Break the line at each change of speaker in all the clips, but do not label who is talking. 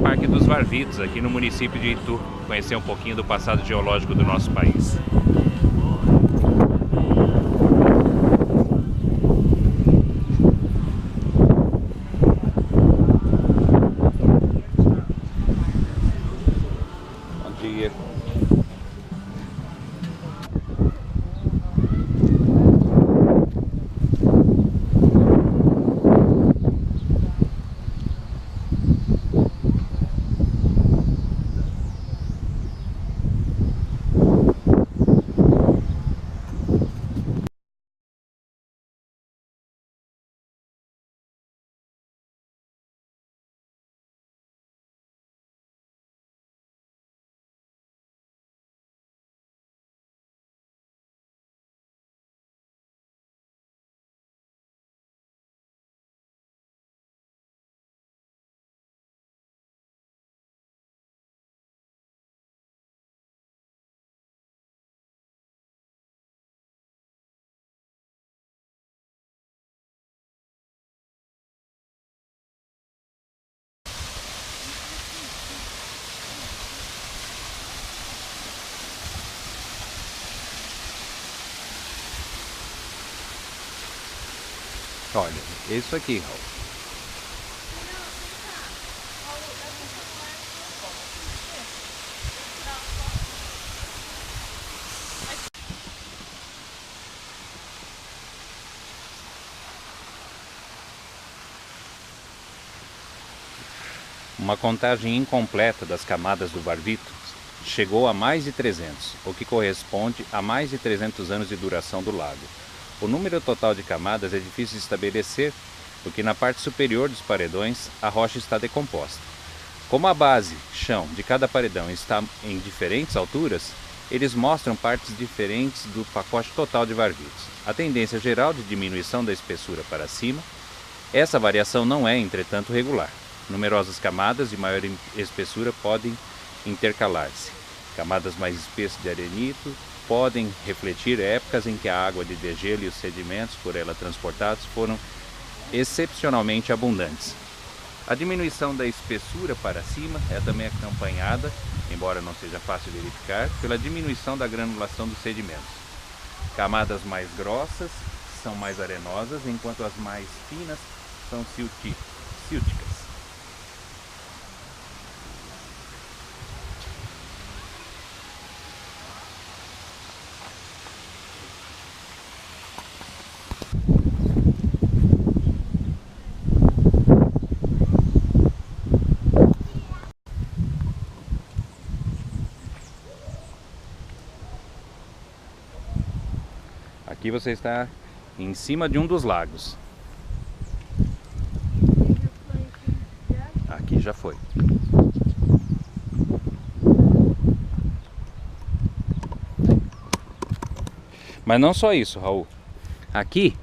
Parque dos Varvitos, aqui no município de Itu, conhecer um pouquinho do passado geológico do nosso país. Bom dia. Olha, é isso aqui, Raul. Uma contagem incompleta das camadas do Varvito chegou a mais de 300, o que corresponde a mais de 300 anos de duração do lago. O número total de camadas é difícil de estabelecer, porque na parte superior dos paredões a rocha está decomposta. Como a base, chão, de cada paredão está em diferentes alturas, eles mostram partes diferentes do pacote total de Varvitos. A tendência geral de diminuição da espessura para cima, essa variação não é, entretanto, regular. Numerosas camadas de maior espessura podem intercalar-se. Camadas mais espessas de arenito podem refletir épocas em que a água de degelo e os sedimentos por ela transportados foram excepcionalmente abundantes. A diminuição da espessura para cima é também acompanhada, embora não seja fácil verificar, pela diminuição da granulação dos sedimentos. Camadas mais grossas são mais arenosas, enquanto as mais finas são siltíficas. Aqui você está em cima de um dos lagos. Aqui já foi. Mas não só isso, Raul. Aqui,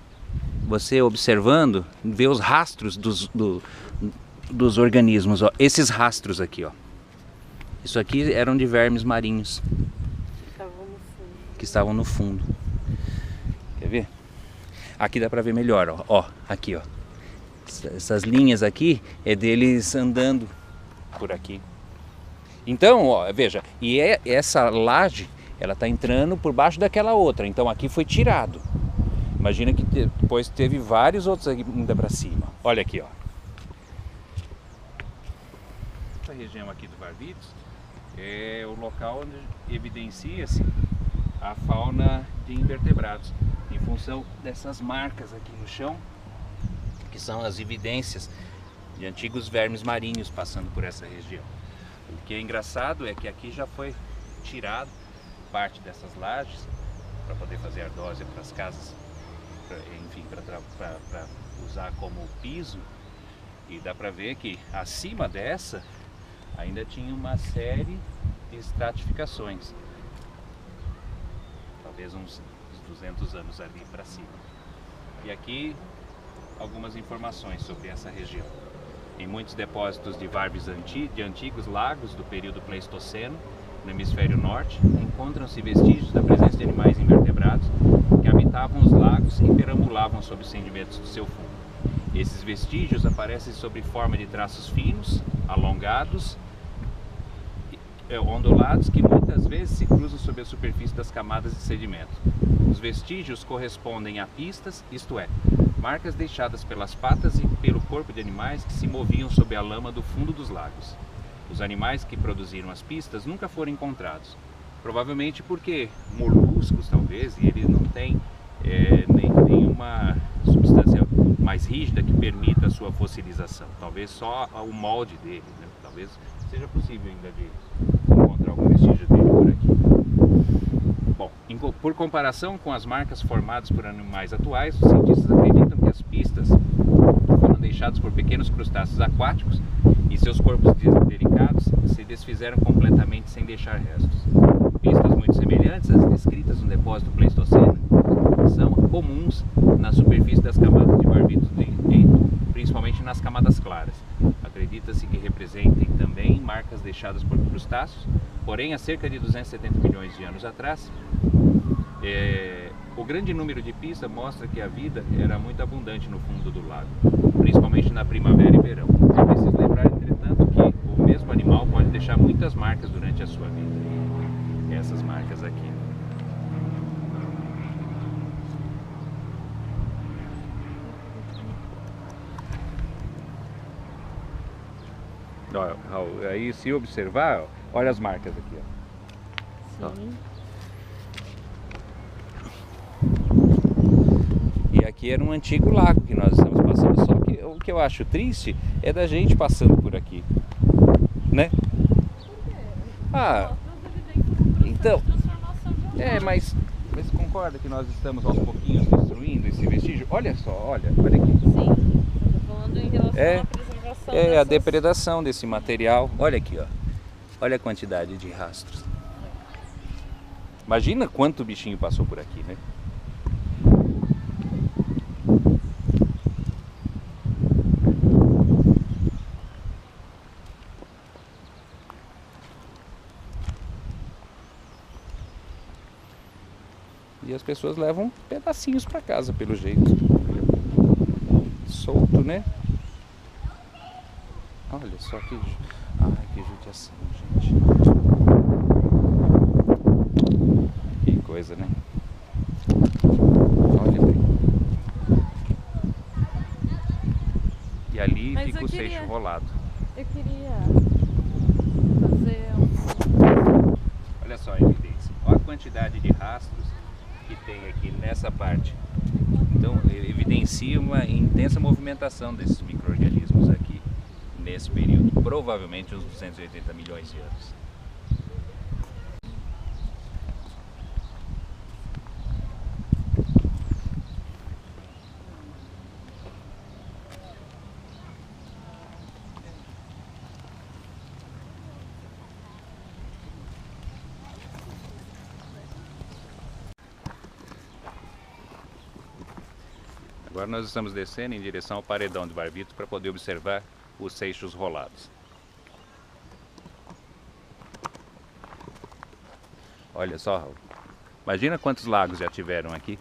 você observando, vê os rastros dos organismos. Ó. Esses rastros aqui, ó. Isso aqui eram de vermes marinhos. Que estavam no fundo. Quer ver? Aqui dá pra ver melhor, ó. Ó, aqui, ó. Essas linhas aqui é deles andando por aqui. Então, ó, veja, e essa laje, ela tá entrando por baixo daquela outra. Então aqui foi tirado. Imagina que depois teve vários outros aqui ainda pra cima. Olha aqui, ó. Essa região aqui do Varvitos é o local onde evidencia-se a fauna de invertebrados, em função dessas marcas aqui no chão, que são as evidências de antigos vermes marinhos passando por essa região. O que é engraçado é que aqui já foi tirado parte dessas lajes para poder fazer ardósia para as casas, enfim, para usar como piso, e dá para ver que acima dessa ainda tinha uma série de estratificações, talvez uns 200 anos ali para cima. E aqui algumas informações sobre essa região. Em muitos depósitos de varves de antigos lagos do período Pleistoceno, no hemisfério norte, encontram-se vestígios da presença de animais invertebrados que habitavam os lagos e perambulavam sobre os sedimentos do seu fundo. Esses vestígios aparecem sob forma de traços finos alongados, ondulados, que muitas vezes se cruzam sobre a superfície das camadas de sedimento. Os vestígios correspondem a pistas, isto é, marcas deixadas pelas patas e pelo corpo de animais que se moviam sob a lama do fundo dos lagos. Os animais que produziram as pistas nunca foram encontrados, provavelmente porque moluscos, talvez, e eles não têm nenhuma substância mais rígida que permita a sua fossilização. Talvez só o molde dele, né? Talvez seja possível ainda de encontrar algum vestígio dele por aqui. Bom, por comparação com as marcas formadas por animais atuais, os cientistas acreditam que as pistas foram deixadas por pequenos crustáceos aquáticos e seus corpos delicados se desfizeram completamente sem deixar restos. Pistas muito semelhantes às descritas no depósito Pleistoceno são comuns na superfície das camadas de barbitos, principalmente nas camadas claras. Acredita-se que representem também marcas deixadas por crustáceos, porém há cerca de 270 milhões de anos atrás, o grande número de pistas mostra que a vida era muito abundante no fundo do lago, principalmente na primavera e verão. É preciso lembrar, entretanto, que o mesmo animal pode deixar muitas marcas durante a sua vida. E essas marcas aqui. Ó, aí se observar, ó, olha as marcas aqui. Ó.
Sim.
E aqui era um antigo lago que nós estamos passando, só que o que eu acho triste é da gente passando por aqui, né? Ah, então, mas você concorda que nós estamos aos pouquinhos destruindo esse vestígio? Olha só, olha aqui.
Sim, estou falando em relação à preservação
a depredação desse material. Olha aqui, ó. Olha a quantidade de rastros. Imagina quanto bichinho passou por aqui, né? E as pessoas levam pedacinhos para casa, pelo jeito. Solto, né? Olha só que... Ai, que judiação, gente. Que coisa, né? Olha bem. E ali fica o seixo rolado.
Eu queria fazer
Olha só a evidência. Olha a quantidade de rastros que tem aqui nessa parte. Então evidencia uma intensa movimentação desses micro-organismos aqui nesse período, provavelmente uns 280 milhões de anos. Agora nós estamos descendo em direção ao paredão de Barbitos para poder observar os seixos rolados. Olha só, Raul. Imagina quantos lagos já tiveram aqui.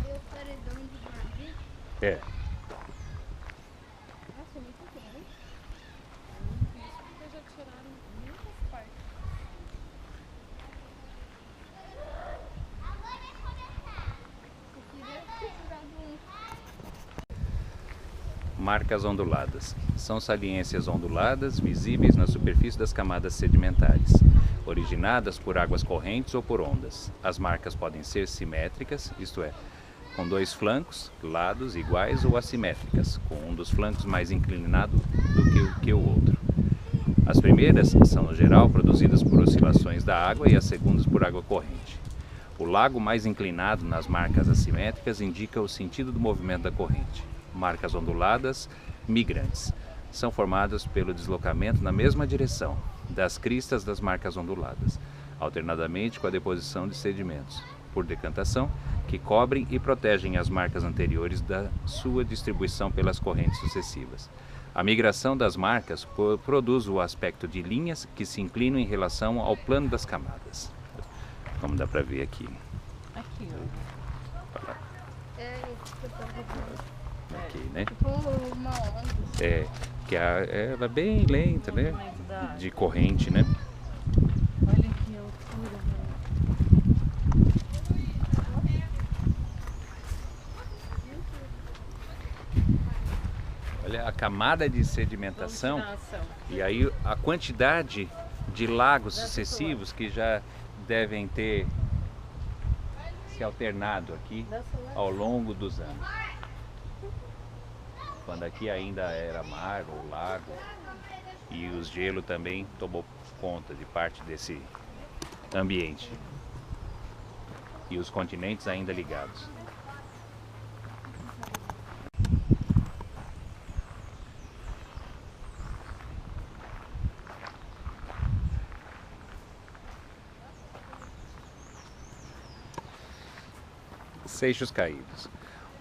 Aí o paredão de Barbitos.
É.
Nossa, é muito grande.
isso porque já tiraram muitas partes.
Eu queria ter tirado
Marcas onduladas. São saliências onduladas visíveis na superfície das camadas sedimentares, originadas por águas correntes ou por ondas. As marcas podem ser simétricas, isto é, com dois flancos, lados iguais, ou assimétricas, com um dos flancos mais inclinado do que o outro. As primeiras são, no geral, produzidas por oscilações da água e as segundas por água corrente. O lago mais inclinado nas marcas assimétricas indica o sentido do movimento da corrente. Marcas onduladas migrantes são formadas pelo deslocamento na mesma direção das cristas das marcas onduladas, alternadamente com a deposição de sedimentos, por decantação, que cobrem e protegem as marcas anteriores da sua distribuição pelas correntes sucessivas. A migração das marcas produz o aspecto de linhas que se inclinam em relação ao plano das camadas. Como dá para ver aqui.
Aqui, ó.
É, isso que eu tava vendo.
Aqui, né?
Tipo uma onda.
É, porque ela é bem lenta,
O
né?
movimento da água.
De corrente, né?
Olha aqui a altura, né?
Olha a camada de
Vamos
sedimentação
tirar a ação.
e aí a quantidade de lagos sucessivos que já devem ter se alternado aqui ao longo dos anos. Quando aqui ainda era mar ou lago e o gelo também tomou conta de parte desse ambiente. E os continentes ainda ligados. Seixos caídos.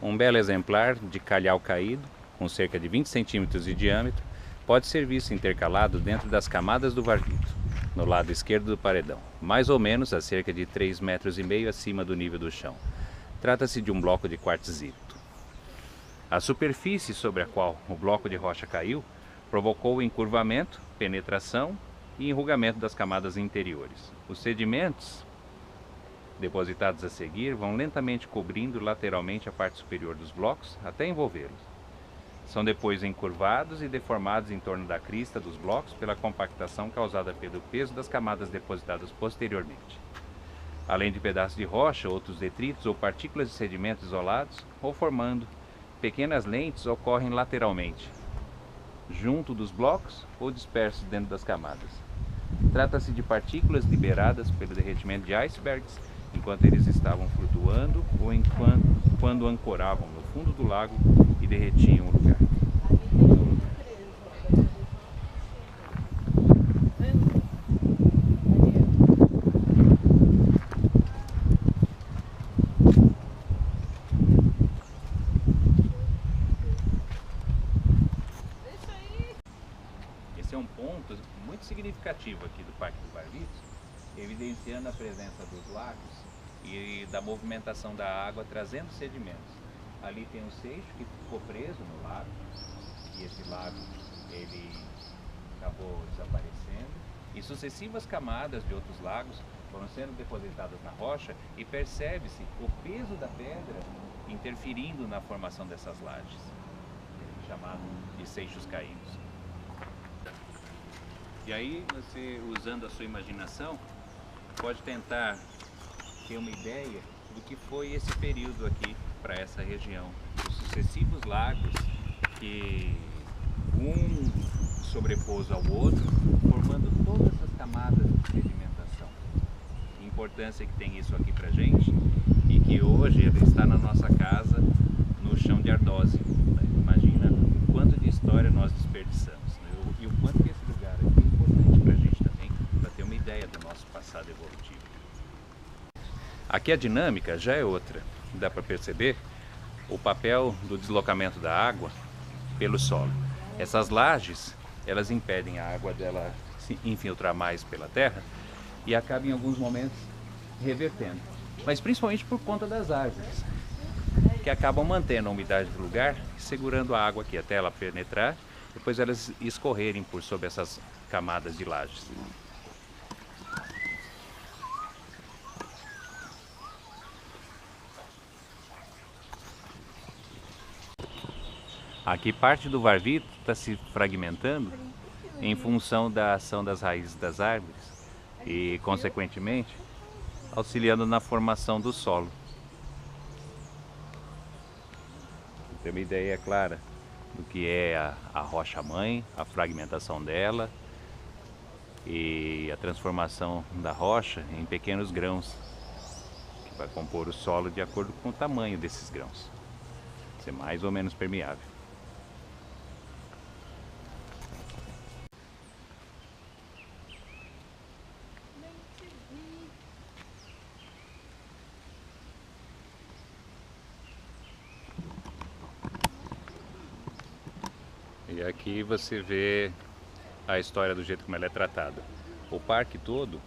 Um belo exemplar de calhau caído, com cerca de 20 centímetros de diâmetro, pode ser visto intercalado dentro das camadas do Varvito, no lado esquerdo do paredão, mais ou menos a cerca de 3,5 metros acima do nível do chão. Trata-se de um bloco de quartzito. A superfície sobre a qual o bloco de rocha caiu provocou o encurvamento, penetração e enrugamento das camadas interiores. Os sedimentos depositados a seguir vão lentamente cobrindo lateralmente a parte superior dos blocos até envolvê-los. São depois encurvados e deformados em torno da crista dos blocos pela compactação causada pelo peso das camadas depositadas posteriormente. Além de pedaços de rocha, outros detritos ou partículas de sedimentos isolados ou formando pequenas lentes ocorrem lateralmente, junto dos blocos ou dispersos dentro das camadas. Trata-se de partículas liberadas pelo derretimento de icebergs enquanto eles estavam flutuando ou quando ancoravam no fundo do lago e derretiam o lugar. Esse é um ponto muito significativo aqui do Parque do Varvito, evidenciando a presença dos lagos e da movimentação da água trazendo sedimentos. Ali tem um seixo que ficou preso no lago, e esse lago ele acabou desaparecendo, e sucessivas camadas de outros lagos foram sendo depositadas na rocha e percebe-se o peso da pedra interferindo na formação dessas lajes, chamado de seixos caídos. E aí você, usando a sua imaginação, pode tentar ter uma ideia do que foi esse período aqui para essa região. Os sucessivos lagos que um sobrepôs ao outro, formando todas essas camadas de sedimentação. A importância que tem isso aqui para gente e que hoje ele está na nossa casa, no chão de Ardósia. Imagina o quanto de história nós desperdiçamos, né? E o quanto que esse lugar aqui é importante para a gente também, para ter uma ideia do nosso passado evolutivo. Aqui a dinâmica já é outra. Dá para perceber o papel do deslocamento da água pelo solo. Essas lajes, elas impedem a água dela se infiltrar mais pela terra e acaba em alguns momentos revertendo. Mas principalmente por conta das árvores, que acabam mantendo a umidade do lugar, segurando a água aqui até ela penetrar, depois elas escorrerem por sobre essas camadas de lajes. Aqui parte do Varvito está se fragmentando em função da ação das raízes das árvores e, consequentemente, auxiliando na formação do solo. Tem uma ideia clara do que é a rocha-mãe, a fragmentação dela e a transformação da rocha em pequenos grãos que vai compor o solo de acordo com o tamanho desses grãos, ser mais ou menos permeável. E aqui você vê a história do jeito como ela é tratada. O parque todo,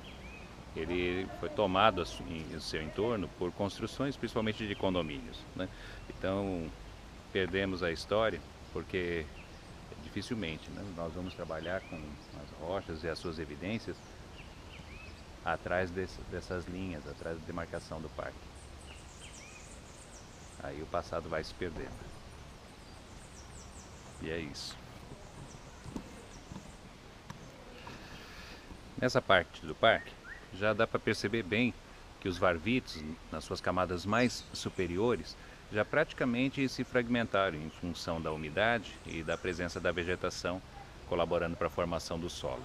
ele foi tomado em seu entorno por construções, principalmente de condomínios, né? Então, perdemos a história porque é dificilmente, né? Nós vamos trabalhar com as rochas e as suas evidências atrás dessas linhas, atrás da demarcação do parque. Aí o passado vai se perdendo. E é isso. Nessa parte do parque já dá para perceber bem que os varvitos, nas suas camadas mais superiores, já praticamente se fragmentaram em função da umidade e da presença da vegetação colaborando para a formação do solo.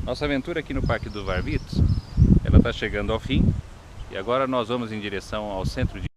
Nossa aventura aqui no Parque dos Varvitos, ela está chegando ao fim e agora nós vamos em direção ao centro de